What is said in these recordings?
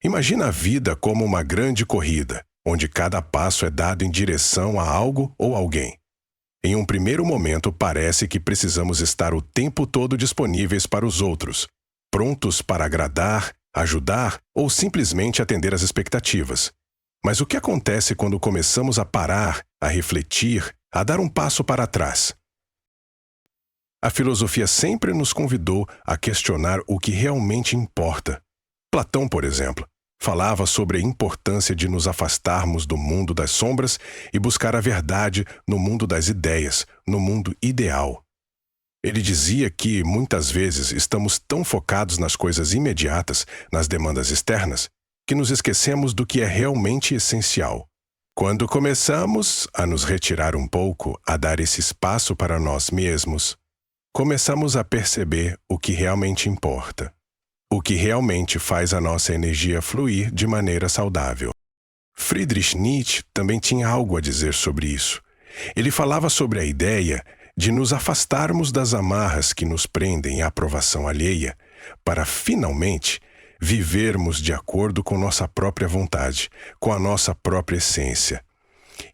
Imagina a vida como uma grande corrida, onde cada passo é dado em direção a algo ou alguém. Em um primeiro momento, parece que precisamos estar o tempo todo disponíveis para os outros, prontos para agradar, ajudar ou simplesmente atender às expectativas. Mas o que acontece quando começamos a parar, a refletir, a dar um passo para trás? A filosofia sempre nos convidou a questionar o que realmente importa. Platão, por exemplo, falava sobre a importância de nos afastarmos do mundo das sombras e buscar a verdade no mundo das ideias, no mundo ideal. Ele dizia que, muitas vezes, estamos tão focados nas coisas imediatas, nas demandas externas, que nos esquecemos do que é realmente essencial. Quando começamos a nos retirar um pouco, a dar esse espaço para nós mesmos, começamos a perceber o que realmente importa, o que realmente faz a nossa energia fluir de maneira saudável. Friedrich Nietzsche também tinha algo a dizer sobre isso. Ele falava sobre a ideia de nos afastarmos das amarras que nos prendem à aprovação alheia, para finalmente vivermos de acordo com nossa própria vontade, com a nossa própria essência.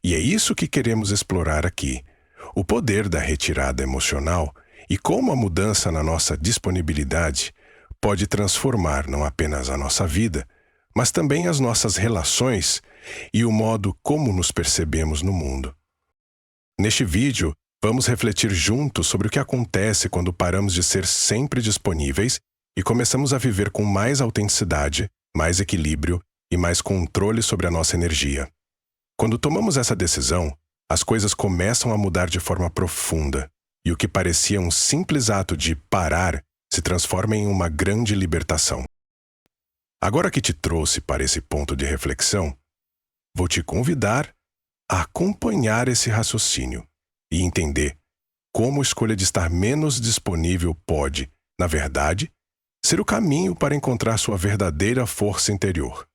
E é isso que queremos explorar aqui: o poder da retirada emocional e como a mudança na nossa disponibilidade pode transformar não apenas a nossa vida, mas também as nossas relações e o modo como nos percebemos no mundo. Neste vídeo, vamos refletir juntos sobre o que acontece quando paramos de ser sempre disponíveis e começamos a viver com mais autenticidade, mais equilíbrio e mais controle sobre a nossa energia. Quando tomamos essa decisão, as coisas começam a mudar de forma profunda, e o que parecia um simples ato de parar se transforma em uma grande libertação. Agora que te trouxe para esse ponto de reflexão, vou te convidar a acompanhar esse raciocínio e entender como a escolha de estar menos disponível pode, na verdade, ser o caminho para encontrar sua verdadeira força interior.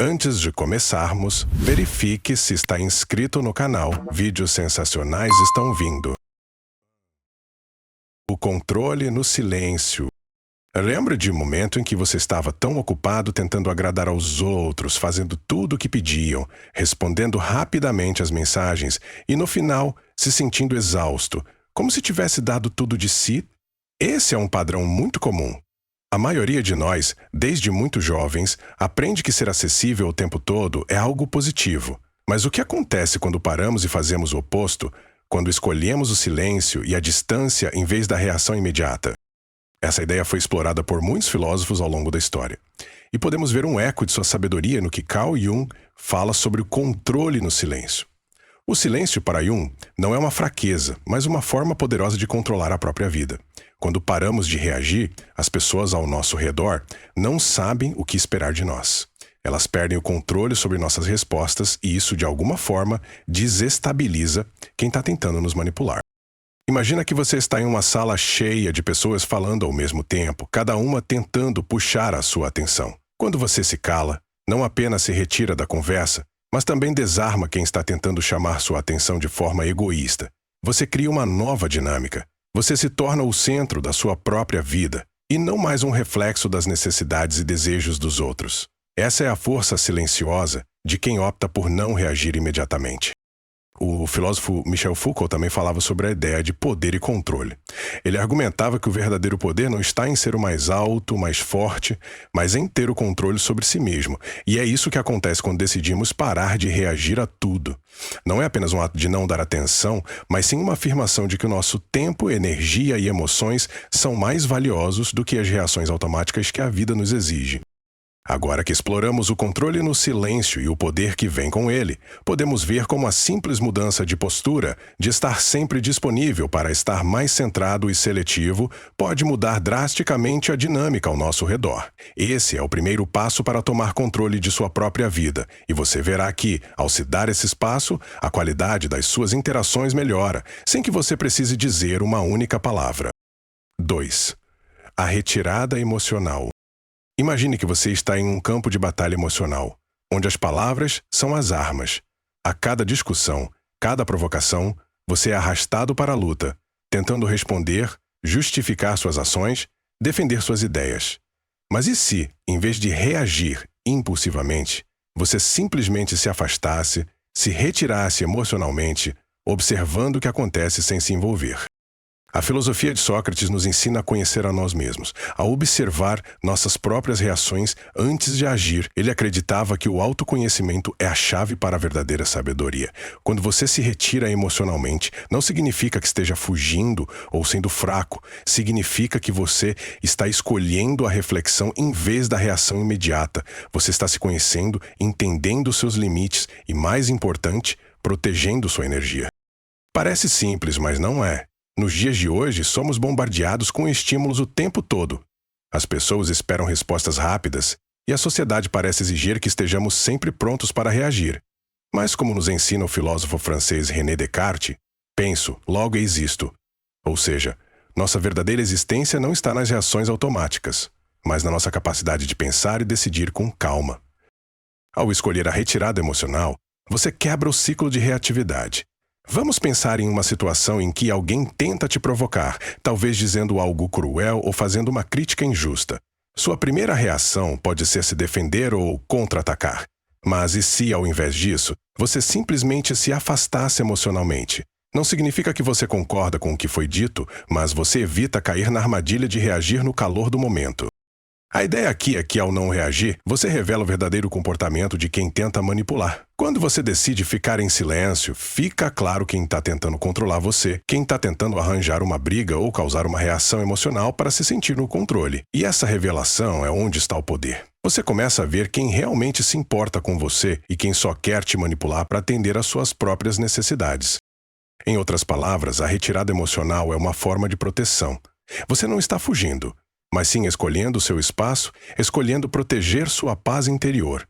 Antes de começarmos, verifique se está inscrito no canal. Vídeos sensacionais estão vindo. O controle no silêncio. Lembra de um momento em que você estava tão ocupado tentando agradar aos outros, fazendo tudo o que pediam, respondendo rapidamente às mensagens e, no final, se sentindo exausto, como se tivesse dado tudo de si? Esse é um padrão muito comum. A maioria de nós, desde muito jovens, aprende que ser acessível o tempo todo é algo positivo. Mas o que acontece quando paramos e fazemos o oposto, quando escolhemos o silêncio e a distância em vez da reação imediata? Essa ideia foi explorada por muitos filósofos ao longo da história. E podemos ver um eco de sua sabedoria no que Carl Jung fala sobre o controle no silêncio. O silêncio, para Jung, não é uma fraqueza, mas uma forma poderosa de controlar a própria vida. Quando paramos de reagir, as pessoas ao nosso redor não sabem o que esperar de nós. Elas perdem o controle sobre nossas respostas e isso, de alguma forma, desestabiliza quem está tentando nos manipular. Imagina que você está em uma sala cheia de pessoas falando ao mesmo tempo, cada uma tentando puxar a sua atenção. Quando você se cala, não apenas se retira da conversa, mas também desarma quem está tentando chamar sua atenção de forma egoísta. Você cria uma nova dinâmica. Você se torna o centro da sua própria vida e não mais um reflexo das necessidades e desejos dos outros. Essa é a força silenciosa de quem opta por não reagir imediatamente. O filósofo Michel Foucault também falava sobre a ideia de poder e controle. Ele argumentava que o verdadeiro poder não está em ser o mais alto, o mais forte, mas em ter o controle sobre si mesmo. E é isso que acontece quando decidimos parar de reagir a tudo. Não é apenas um ato de não dar atenção, mas sim uma afirmação de que o nosso tempo, energia e emoções são mais valiosos do que as reações automáticas que a vida nos exige. Agora que exploramos o controle no silêncio e o poder que vem com ele, podemos ver como a simples mudança de postura, de estar sempre disponível para estar mais centrado e seletivo, pode mudar drasticamente a dinâmica ao nosso redor. Esse é o primeiro passo para tomar controle de sua própria vida, e você verá que, ao se dar esse espaço, a qualidade das suas interações melhora, sem que você precise dizer uma única palavra. 2. A retirada emocional. Imagine que você está em um campo de batalha emocional, onde as palavras são as armas. A cada discussão, cada provocação, você é arrastado para a luta, tentando responder, justificar suas ações, defender suas ideias. Mas e se, em vez de reagir impulsivamente, você simplesmente se afastasse, se retirasse emocionalmente, observando o que acontece sem se envolver? A filosofia de Sócrates nos ensina a conhecer a nós mesmos, a observar nossas próprias reações antes de agir. Ele acreditava que o autoconhecimento é a chave para a verdadeira sabedoria. Quando você se retira emocionalmente, não significa que esteja fugindo ou sendo fraco. Significa que você está escolhendo a reflexão em vez da reação imediata. Você está se conhecendo, entendendo seus limites e, mais importante, protegendo sua energia. Parece simples, mas não é. Nos dias de hoje, somos bombardeados com estímulos o tempo todo. As pessoas esperam respostas rápidas e a sociedade parece exigir que estejamos sempre prontos para reagir. Mas, como nos ensina o filósofo francês René Descartes, penso, logo existo. Ou seja, nossa verdadeira existência não está nas reações automáticas, mas na nossa capacidade de pensar e decidir com calma. Ao escolher a retirada emocional, você quebra o ciclo de reatividade. Vamos pensar em uma situação em que alguém tenta te provocar, talvez dizendo algo cruel ou fazendo uma crítica injusta. Sua primeira reação pode ser se defender ou contra-atacar. Mas e se, ao invés disso, você simplesmente se afastasse emocionalmente? Não significa que você concorda com o que foi dito, mas você evita cair na armadilha de reagir no calor do momento. A ideia aqui é que, ao não reagir, você revela o verdadeiro comportamento de quem tenta manipular. Quando você decide ficar em silêncio, fica claro quem está tentando controlar você, quem está tentando arranjar uma briga ou causar uma reação emocional para se sentir no controle. E essa revelação é onde está o poder. Você começa a ver quem realmente se importa com você e quem só quer te manipular para atender às suas próprias necessidades. Em outras palavras, a retirada emocional é uma forma de proteção. Você não está fugindo, mas sim escolhendo seu espaço, escolhendo proteger sua paz interior.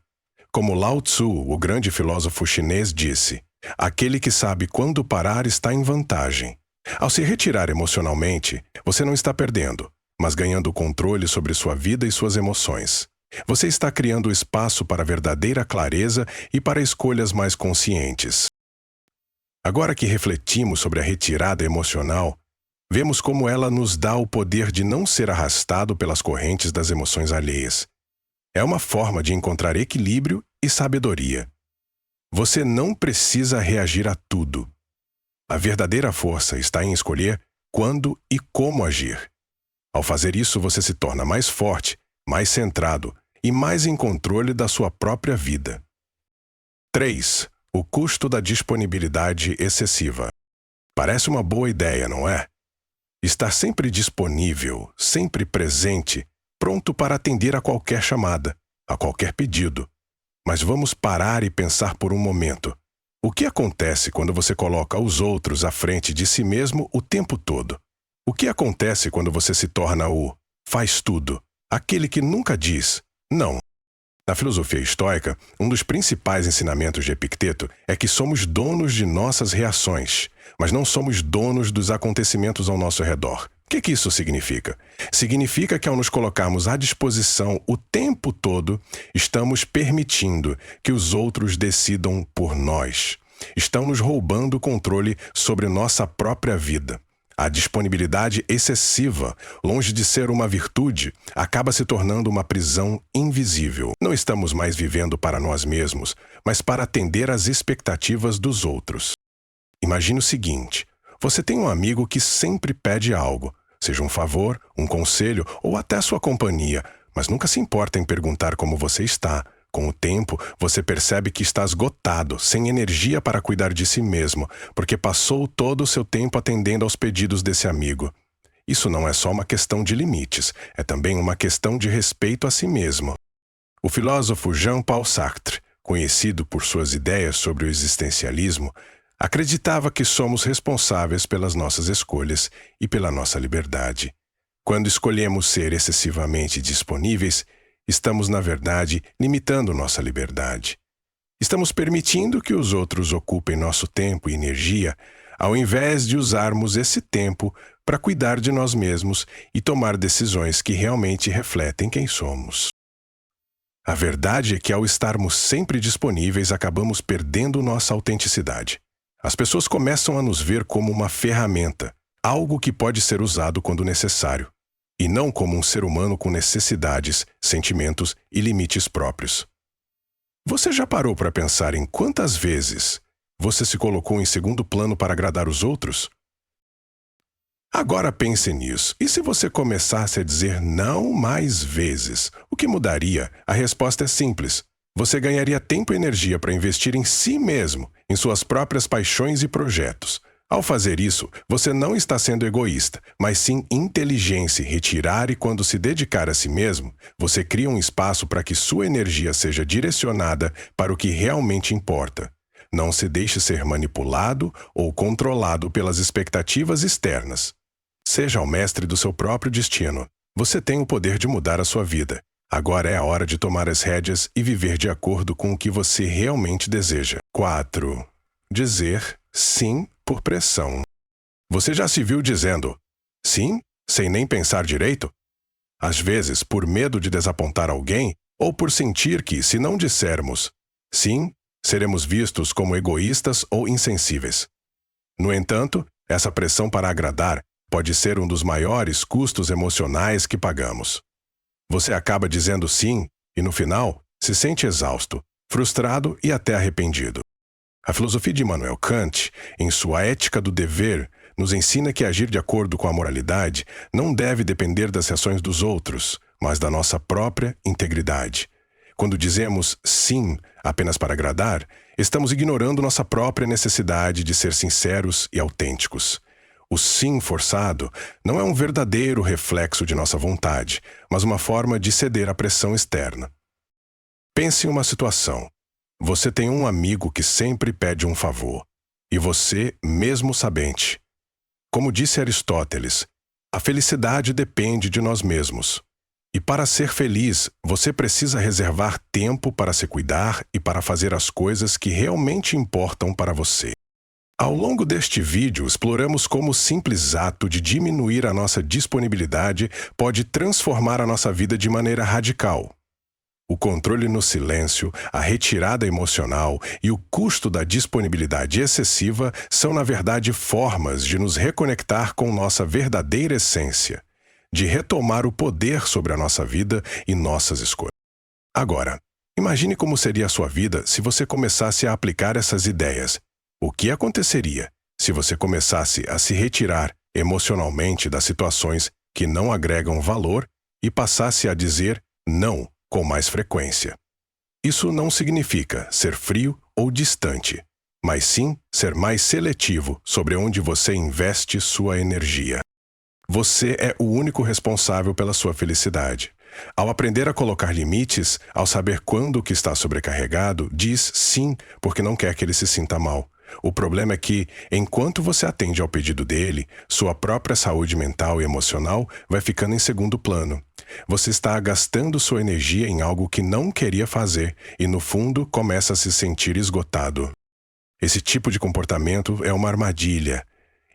Como Lao Tzu, o grande filósofo chinês, disse, aquele que sabe quando parar está em vantagem. Ao se retirar emocionalmente, você não está perdendo, mas ganhando controle sobre sua vida e suas emoções. Você está criando espaço para verdadeira clareza e para escolhas mais conscientes. Agora que refletimos sobre a retirada emocional, vemos como ela nos dá o poder de não ser arrastado pelas correntes das emoções alheias. É uma forma de encontrar equilíbrio e sabedoria. Você não precisa reagir a tudo. A verdadeira força está em escolher quando e como agir. Ao fazer isso, você se torna mais forte, mais centrado e mais em controle da sua própria vida. 3. O custo da disponibilidade excessiva. Parece uma boa ideia, não é? Estar sempre disponível, sempre presente, pronto para atender a qualquer chamada, a qualquer pedido. Mas vamos parar e pensar por um momento. O que acontece quando você coloca os outros à frente de si mesmo o tempo todo? O que acontece quando você se torna o faz tudo, aquele que nunca diz não? Na filosofia estoica, um dos principais ensinamentos de Epicteto é que somos donos de nossas reações, mas não somos donos dos acontecimentos ao nosso redor. O que isso significa? Significa que ao nos colocarmos à disposição o tempo todo, estamos permitindo que os outros decidam por nós. Estão nos roubando o controle sobre nossa própria vida. A disponibilidade excessiva, longe de ser uma virtude, acaba se tornando uma prisão invisível. Não estamos mais vivendo para nós mesmos, mas para atender às expectativas dos outros. Imagine o seguinte, você tem um amigo que sempre pede algo, seja um favor, um conselho ou até sua companhia, mas nunca se importa em perguntar como você está. Com o tempo, você percebe que está esgotado, sem energia para cuidar de si mesmo, porque passou todo o seu tempo atendendo aos pedidos desse amigo. Isso não é só uma questão de limites, é também uma questão de respeito a si mesmo. O filósofo Jean-Paul Sartre, conhecido por suas ideias sobre o existencialismo, acreditava que somos responsáveis pelas nossas escolhas e pela nossa liberdade. Quando escolhemos ser excessivamente disponíveis, estamos, na verdade, limitando nossa liberdade. Estamos permitindo que os outros ocupem nosso tempo e energia, ao invés de usarmos esse tempo para cuidar de nós mesmos e tomar decisões que realmente refletem quem somos. A verdade é que, ao estarmos sempre disponíveis, acabamos perdendo nossa autenticidade. As pessoas começam a nos ver como uma ferramenta, algo que pode ser usado quando necessário. e não como um ser humano com necessidades, sentimentos e limites próprios. Você já parou para pensar em quantas vezes você se colocou em segundo plano para agradar os outros? Agora pense nisso. E se você começasse a dizer não mais vezes? O que mudaria? A resposta é simples. Você ganharia tempo e energia para investir em si mesmo, em suas próprias paixões e projetos. Ao fazer isso, você não está sendo egoísta, mas sim inteligente. Retirar e quando se dedicar a si mesmo, você cria um espaço para que sua energia seja direcionada para o que realmente importa. Não se deixe ser manipulado ou controlado pelas expectativas externas. Seja o mestre do seu próprio destino. Você tem o poder de mudar a sua vida. Agora é a hora de tomar as rédeas e viver de acordo com o que você realmente deseja. 4. Dizer sim por pressão. Você já se viu dizendo sim, sem nem pensar direito? Às vezes, por medo de desapontar alguém ou por sentir que, se não dissermos sim, seremos vistos como egoístas ou insensíveis. No entanto, essa pressão para agradar pode ser um dos maiores custos emocionais que pagamos. Você acaba dizendo sim e, no final, se sente exausto, frustrado e até arrependido. A filosofia de Immanuel Kant, em sua Ética do Dever, nos ensina que agir de acordo com a moralidade não deve depender das reações dos outros, mas da nossa própria integridade. Quando dizemos sim apenas para agradar, estamos ignorando nossa própria necessidade de ser sinceros e autênticos. O sim forçado não é um verdadeiro reflexo de nossa vontade, mas uma forma de ceder à pressão externa. Pense em uma situação. Você tem um amigo que sempre pede um favor, e você, mesmo sabente. Como disse Aristóteles, a felicidade depende de nós mesmos. E para ser feliz, você precisa reservar tempo para se cuidar e para fazer as coisas que realmente importam para você. Ao longo deste vídeo, exploramos como o simples ato de diminuir a nossa disponibilidade pode transformar a nossa vida de maneira radical. O controle no silêncio, a retirada emocional e o custo da disponibilidade excessiva são, na verdade, formas de nos reconectar com nossa verdadeira essência, de retomar o poder sobre a nossa vida e nossas escolhas. Agora, imagine como seria a sua vida se você começasse a aplicar essas ideias. O que aconteceria se você começasse a se retirar emocionalmente das situações que não agregam valor e passasse a dizer não com mais frequência? Isso não significa ser frio ou distante, mas sim ser mais seletivo sobre onde você investe sua energia. Você é o único responsável pela sua felicidade. Ao aprender a colocar limites, ao saber quando o que está sobrecarregado, diz sim porque não quer que ele se sinta mal. O problema é que, enquanto você atende ao pedido dele, sua própria saúde mental e emocional vai ficando em segundo plano. Você está gastando sua energia em algo que não queria fazer e, no fundo, começa a se sentir esgotado. Esse tipo de comportamento é uma armadilha.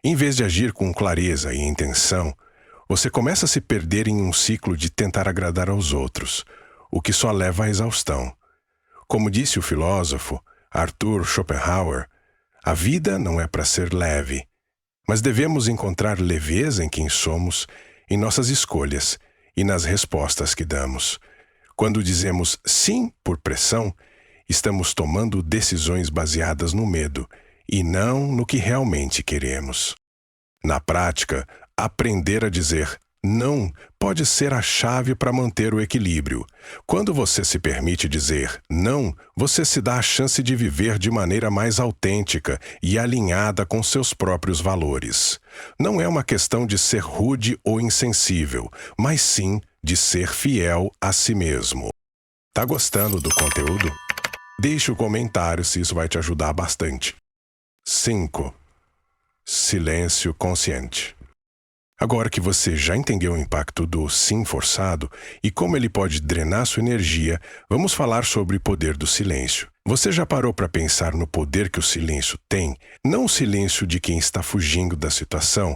Em vez de agir com clareza e intenção, você começa a se perder em um ciclo de tentar agradar aos outros, o que só leva à exaustão. Como disse o filósofo Arthur Schopenhauer, a vida não é para ser leve, mas devemos encontrar leveza em quem somos, em nossas escolhas e nas respostas que damos. Quando dizemos sim por pressão, estamos tomando decisões baseadas no medo e não no que realmente queremos. Na prática, aprender a dizer não pode ser a chave para manter o equilíbrio. Quando você se permite dizer não, você se dá a chance de viver de maneira mais autêntica e alinhada com seus próprios valores. Não é uma questão de ser rude ou insensível, mas sim de ser fiel a si mesmo. Tá gostando do conteúdo? Deixe um comentário se isso vai te ajudar bastante. 5. Silêncio consciente. Agora que você já entendeu o impacto do sim forçado e como ele pode drenar sua energia, vamos falar sobre o poder do silêncio. Você já parou para pensar no poder que o silêncio tem? Não o silêncio de quem está fugindo da situação,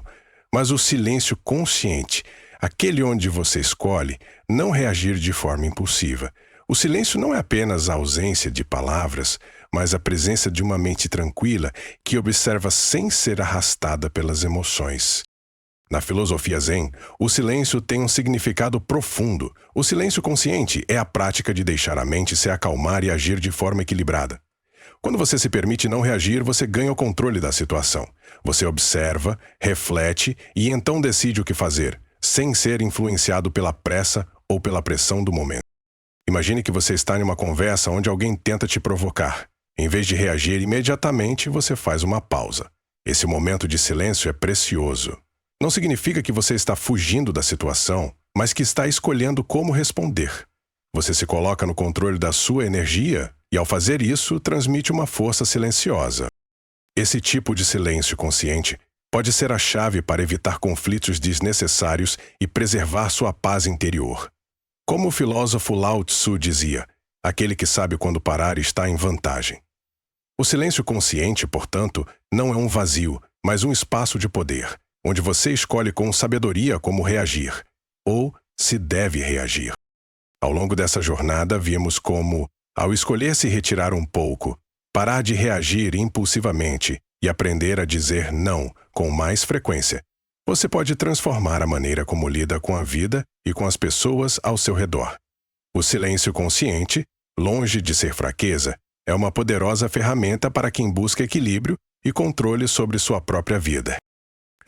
mas o silêncio consciente, aquele onde você escolhe não reagir de forma impulsiva. O silêncio não é apenas a ausência de palavras, mas a presença de uma mente tranquila que observa sem ser arrastada pelas emoções. Na filosofia Zen, o silêncio tem um significado profundo. O silêncio consciente é a prática de deixar a mente se acalmar e agir de forma equilibrada. Quando você se permite não reagir, você ganha o controle da situação. Você observa, reflete e então decide o que fazer, sem ser influenciado pela pressa ou pela pressão do momento. Imagine que você está em uma conversa onde alguém tenta te provocar. Em vez de reagir imediatamente, você faz uma pausa. Esse momento de silêncio é precioso. Não significa que você está fugindo da situação, mas que está escolhendo como responder. Você se coloca no controle da sua energia e, ao fazer isso, transmite uma força silenciosa. Esse tipo de silêncio consciente pode ser a chave para evitar conflitos desnecessários e preservar sua paz interior. Como o filósofo Lao Tzu dizia, aquele que sabe quando parar está em vantagem. O silêncio consciente, portanto, não é um vazio, mas um espaço de poder, onde você escolhe com sabedoria como reagir, ou se deve reagir. Ao longo dessa jornada, vimos como, ao escolher se retirar um pouco, parar de reagir impulsivamente e aprender a dizer não com mais frequência, você pode transformar a maneira como lida com a vida e com as pessoas ao seu redor. O silêncio consciente, longe de ser fraqueza, é uma poderosa ferramenta para quem busca equilíbrio e controle sobre sua própria vida.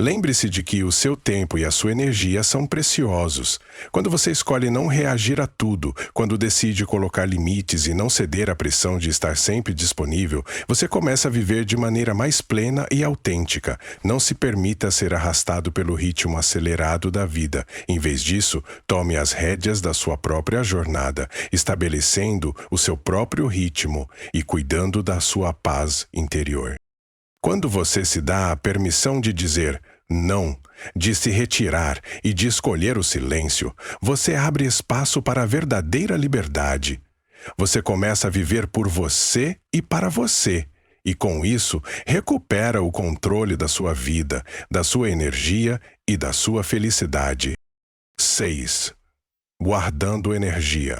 Lembre-se de que o seu tempo e a sua energia são preciosos. Quando você escolhe não reagir a tudo, quando decide colocar limites e não ceder à pressão de estar sempre disponível, você começa a viver de maneira mais plena e autêntica. Não se permita ser arrastado pelo ritmo acelerado da vida. Em vez disso, tome as rédeas da sua própria jornada, estabelecendo o seu próprio ritmo e cuidando da sua paz interior. Quando você se dá a permissão de dizer não, de se retirar e de escolher o silêncio, você abre espaço para a verdadeira liberdade. Você começa a viver por você e para você, e com isso, recupera o controle da sua vida, da sua energia e da sua felicidade. 6. Guardando energia.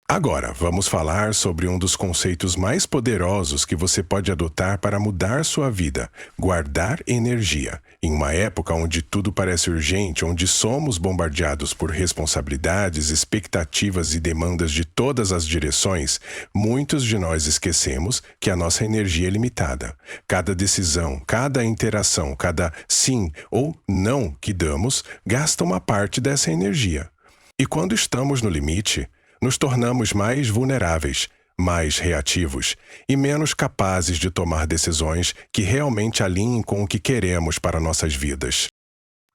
Agora, vamos falar sobre um dos conceitos mais poderosos que você pode adotar para mudar sua vida: guardar energia. Em uma época onde tudo parece urgente, onde somos bombardeados por responsabilidades, expectativas e demandas de todas as direções, muitos de nós esquecemos que a nossa energia é limitada. Cada decisão, cada interação, cada sim ou não que damos, gasta uma parte dessa energia. E quando estamos no limite, nos tornamos mais vulneráveis, mais reativos e menos capazes de tomar decisões que realmente alinhem com o que queremos para nossas vidas.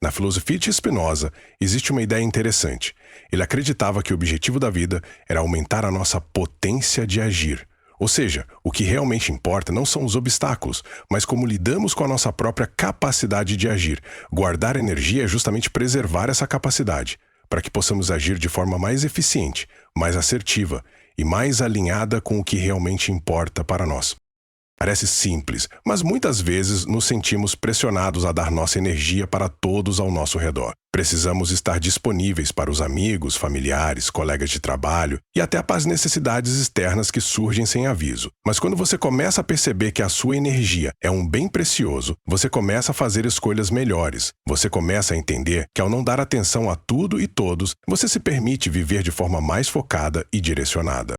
Na filosofia de Spinoza, existe uma ideia interessante. Ele acreditava que o objetivo da vida era aumentar a nossa potência de agir. Ou seja, o que realmente importa não são os obstáculos, mas como lidamos com a nossa própria capacidade de agir. Guardar energia é justamente preservar essa capacidade, para que possamos agir de forma mais eficiente, mais assertiva e mais alinhada com o que realmente importa para nós. Parece simples, mas muitas vezes nos sentimos pressionados a dar nossa energia para todos ao nosso redor. Precisamos estar disponíveis para os amigos, familiares, colegas de trabalho e até para as necessidades externas que surgem sem aviso. Mas quando você começa a perceber que a sua energia é um bem precioso, você começa a fazer escolhas melhores. Você começa a entender que ao não dar atenção a tudo e todos, você se permite viver de forma mais focada e direcionada.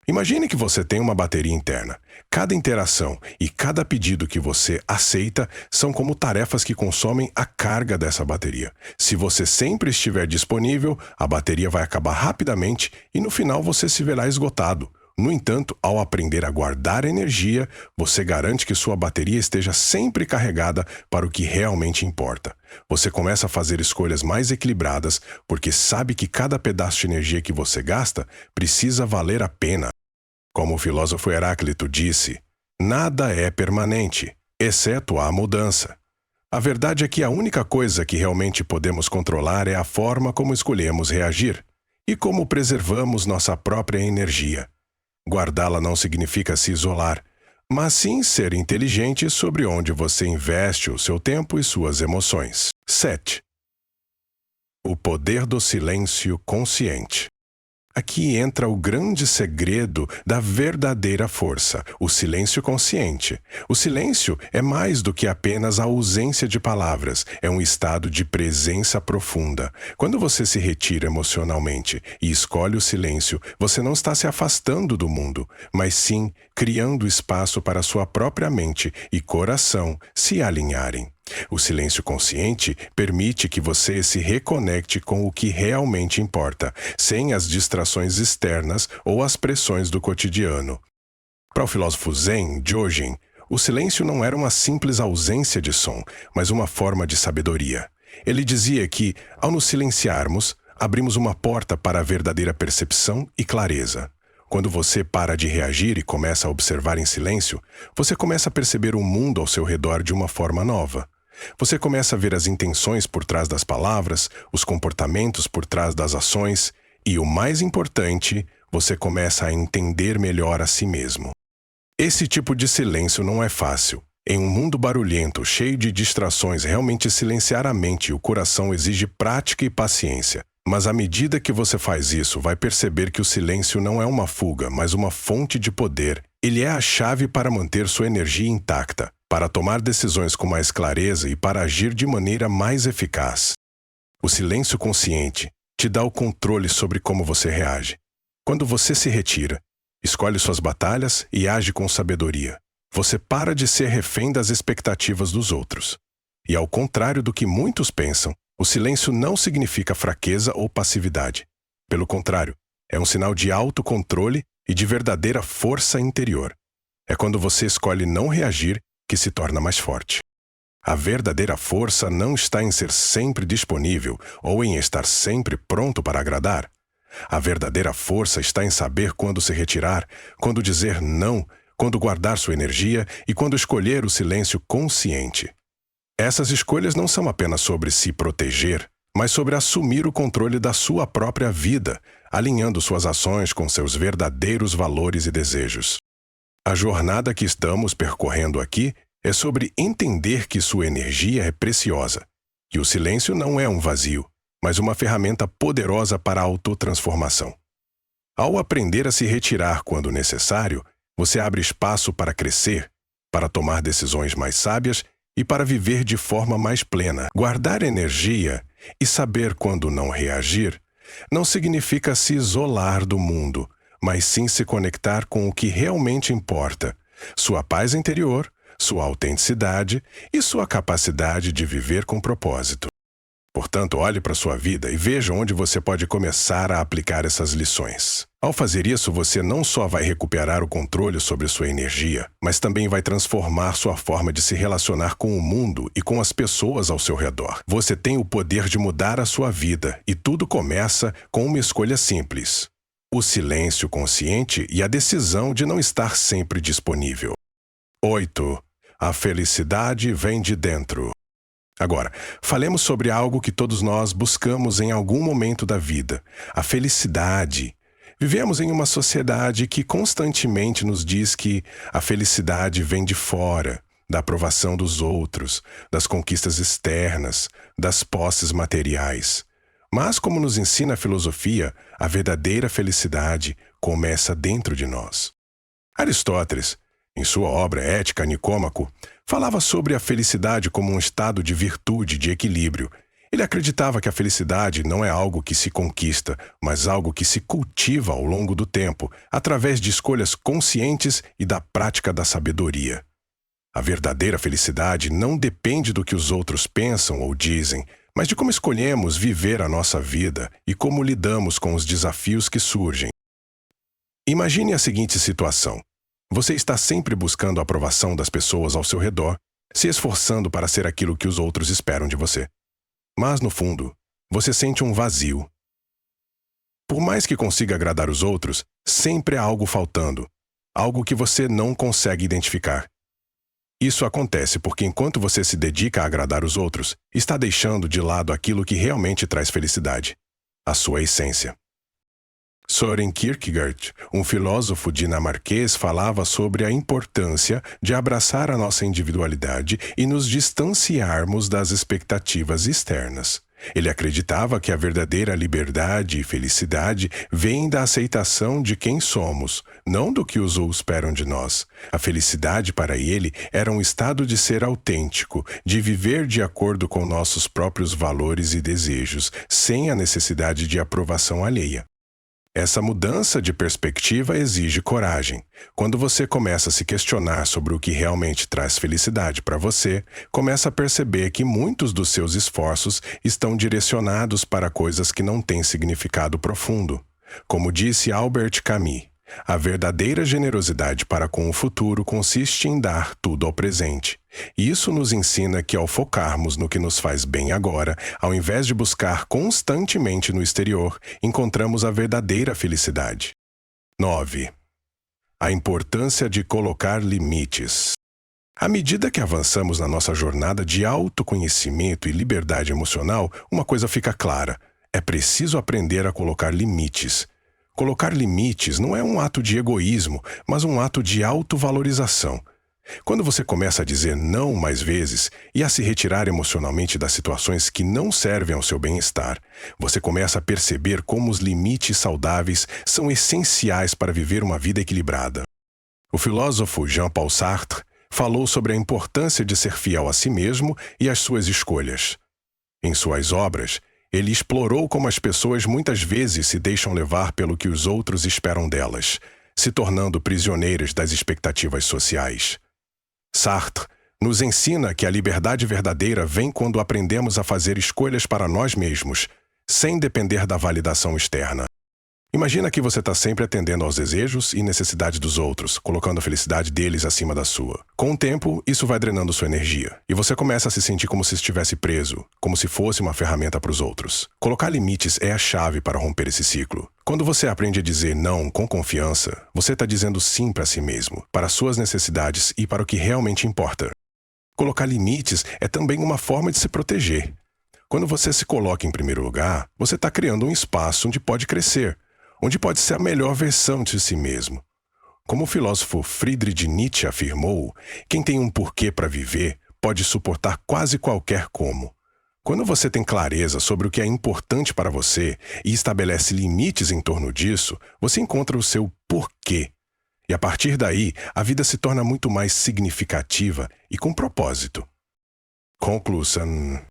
Imagine que você tem uma bateria interna. Cada interação e cada pedido que você aceita são como tarefas que consomem a carga dessa bateria. Se você sempre estiver disponível, a bateria vai acabar rapidamente e no final você se verá esgotado. No entanto, ao aprender a guardar energia, você garante que sua bateria esteja sempre carregada para o que realmente importa. Você começa a fazer escolhas mais equilibradas porque sabe que cada pedaço de energia que você gasta precisa valer a pena. Como o filósofo Heráclito disse, nada é permanente, exceto a mudança. A verdade é que a única coisa que realmente podemos controlar é a forma como escolhemos reagir e como preservamos nossa própria energia. Guardá-la não significa se isolar, mas sim ser inteligente sobre onde você investe o seu tempo e suas emoções. 7. O poder do silêncio consciente. Aqui entra o grande segredo da verdadeira força, o silêncio consciente. O silêncio é mais do que apenas a ausência de palavras, é um estado de presença profunda. Quando você se retira emocionalmente e escolhe o silêncio, você não está se afastando do mundo, mas sim criando espaço para sua própria mente e coração se alinharem. O silêncio consciente permite que você se reconecte com o que realmente importa, sem as distrações externas ou as pressões do cotidiano. Para o filósofo Zen, Jojin, o silêncio não era uma simples ausência de som, mas uma forma de sabedoria. Ele dizia que, ao nos silenciarmos, abrimos uma porta para a verdadeira percepção e clareza. Quando você para de reagir e começa a observar em silêncio, você começa a perceber o mundo ao seu redor de uma forma nova. Você começa a ver as intenções por trás das palavras, os comportamentos por trás das ações e, o mais importante, você começa a entender melhor a si mesmo. Esse tipo de silêncio não é fácil. Em um mundo barulhento, cheio de distrações, realmente silenciar a mente e o coração exige prática e paciência. Mas à medida que você faz isso, vai perceber que o silêncio não é uma fuga, mas uma fonte de poder. Ele é a chave para manter sua energia intacta, para tomar decisões com mais clareza e para agir de maneira mais eficaz. O silêncio consciente te dá o controle sobre como você reage. Quando você se retira, escolhe suas batalhas e age com sabedoria. Você para de ser refém das expectativas dos outros. E ao contrário do que muitos pensam, o silêncio não significa fraqueza ou passividade. Pelo contrário, é um sinal de autocontrole e de verdadeira força interior. É quando você escolhe não reagir que se torna mais forte. A verdadeira força não está em ser sempre disponível ou em estar sempre pronto para agradar. A verdadeira força está em saber quando se retirar, quando dizer não, quando guardar sua energia e quando escolher o silêncio consciente. Essas escolhas não são apenas sobre se proteger, mas sobre assumir o controle da sua própria vida, alinhando suas ações com seus verdadeiros valores e desejos. A jornada que estamos percorrendo aqui é sobre entender que sua energia é preciosa, e o silêncio não é um vazio, mas uma ferramenta poderosa para a autotransformação. Ao aprender a se retirar quando necessário, você abre espaço para crescer, para tomar decisões mais sábias e para viver de forma mais plena. Guardar energia e saber quando não reagir não significa se isolar do mundo, mas sim se conectar com o que realmente importa: sua paz interior, sua autenticidade e sua capacidade de viver com propósito. Portanto, olhe para sua vida e veja onde você pode começar a aplicar essas lições. Ao fazer isso, você não só vai recuperar o controle sobre sua energia, mas também vai transformar sua forma de se relacionar com o mundo e com as pessoas ao seu redor. Você tem o poder de mudar a sua vida e tudo começa com uma escolha simples: o silêncio consciente e a decisão de não estar sempre disponível. 8. A felicidade vem de dentro. Agora, falemos sobre algo que todos nós buscamos em algum momento da vida: a felicidade. Vivemos em uma sociedade que constantemente nos diz que a felicidade vem de fora, da aprovação dos outros, das conquistas externas, das posses materiais. Mas, como nos ensina a filosofia, a verdadeira felicidade começa dentro de nós. Aristóteles, em sua obra Ética Nicômaco, falava sobre a felicidade como um estado de virtude, de equilíbrio. Ele acreditava que a felicidade não é algo que se conquista, mas algo que se cultiva ao longo do tempo, através de escolhas conscientes e da prática da sabedoria. A verdadeira felicidade não depende do que os outros pensam ou dizem, mas de como escolhemos viver a nossa vida e como lidamos com os desafios que surgem. Imagine a seguinte situação. Você está sempre buscando a aprovação das pessoas ao seu redor, se esforçando para ser aquilo que os outros esperam de você. Mas, no fundo, você sente um vazio. Por mais que consiga agradar os outros, sempre há algo faltando, algo que você não consegue identificar. Isso acontece porque enquanto você se dedica a agradar os outros, está deixando de lado aquilo que realmente traz felicidade: a sua essência. Søren Kierkegaard, um filósofo dinamarquês, falava sobre a importância de abraçar a nossa individualidade e nos distanciarmos das expectativas externas. Ele acreditava que a verdadeira liberdade e felicidade vêm da aceitação de quem somos, não do que os outros esperam de nós. A felicidade para ele era um estado de ser autêntico, de viver de acordo com nossos próprios valores e desejos, sem a necessidade de aprovação alheia. Essa mudança de perspectiva exige coragem. Quando você começa a se questionar sobre o que realmente traz felicidade para você, começa a perceber que muitos dos seus esforços estão direcionados para coisas que não têm significado profundo. Como disse Albert Camus, a verdadeira generosidade para com o futuro consiste em dar tudo ao presente. Isso nos ensina que ao focarmos no que nos faz bem agora, ao invés de buscar constantemente no exterior, encontramos a verdadeira felicidade. 9. A importância de colocar limites. À medida que avançamos na nossa jornada de autoconhecimento e liberdade emocional, uma coisa fica clara: é preciso aprender a colocar limites. Colocar limites não é um ato de egoísmo, mas um ato de autovalorização. Quando você começa a dizer não mais vezes e a se retirar emocionalmente das situações que não servem ao seu bem-estar, você começa a perceber como os limites saudáveis são essenciais para viver uma vida equilibrada. O filósofo Jean-Paul Sartre falou sobre a importância de ser fiel a si mesmo e às suas escolhas. Em suas obras, ele explorou como as pessoas muitas vezes se deixam levar pelo que os outros esperam delas, se tornando prisioneiras das expectativas sociais. Sartre nos ensina que a liberdade verdadeira vem quando aprendemos a fazer escolhas para nós mesmos, sem depender da validação externa. Imagina que você está sempre atendendo aos desejos e necessidades dos outros, colocando a felicidade deles acima da sua. Com o tempo, isso vai drenando sua energia, e você começa a se sentir como se estivesse preso, como se fosse uma ferramenta para os outros. Colocar limites é a chave para romper esse ciclo. Quando você aprende a dizer não com confiança, você está dizendo sim para si mesmo, para suas necessidades e para o que realmente importa. Colocar limites é também uma forma de se proteger. Quando você se coloca em primeiro lugar, você está criando um espaço onde pode crescer, onde pode ser a melhor versão de si mesmo. Como o filósofo Friedrich Nietzsche afirmou, quem tem um porquê para viver pode suportar quase qualquer como. Quando você tem clareza sobre o que é importante para você e estabelece limites em torno disso, você encontra o seu porquê. E a partir daí, a vida se torna muito mais significativa e com propósito. Conclusão.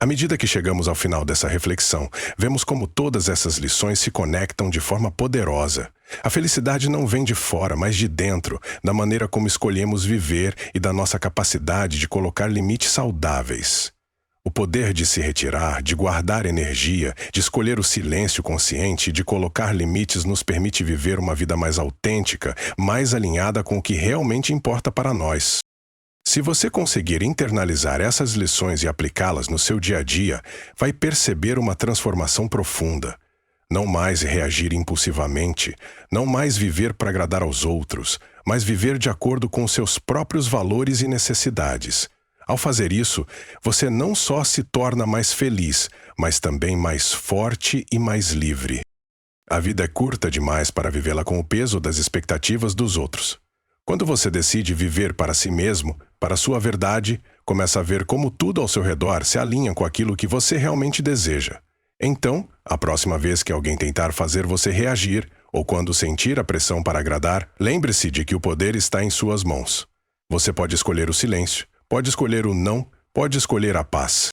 À medida que chegamos ao final dessa reflexão, vemos como todas essas lições se conectam de forma poderosa. A felicidade não vem de fora, mas de dentro, da maneira como escolhemos viver e da nossa capacidade de colocar limites saudáveis. O poder de se retirar, de guardar energia, de escolher o silêncio consciente e de colocar limites nos permite viver uma vida mais autêntica, mais alinhada com o que realmente importa para nós. Se você conseguir internalizar essas lições e aplicá-las no seu dia a dia, vai perceber uma transformação profunda. Não mais reagir impulsivamente, não mais viver para agradar aos outros, mas viver de acordo com seus próprios valores e necessidades. Ao fazer isso, você não só se torna mais feliz, mas também mais forte e mais livre. A vida é curta demais para vivê-la com o peso das expectativas dos outros. Quando você decide viver para si mesmo, para a sua verdade, começa a ver como tudo ao seu redor se alinha com aquilo que você realmente deseja. Então, a próxima vez que alguém tentar fazer você reagir, ou quando sentir a pressão para agradar, lembre-se de que o poder está em suas mãos. Você pode escolher o silêncio, pode escolher o não, pode escolher a paz.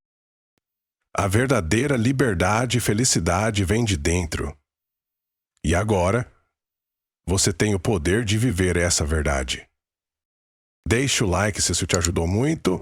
A verdadeira liberdade e felicidade vem de dentro. E agora, você tem o poder de viver essa verdade. Deixe o like se isso te ajudou muito.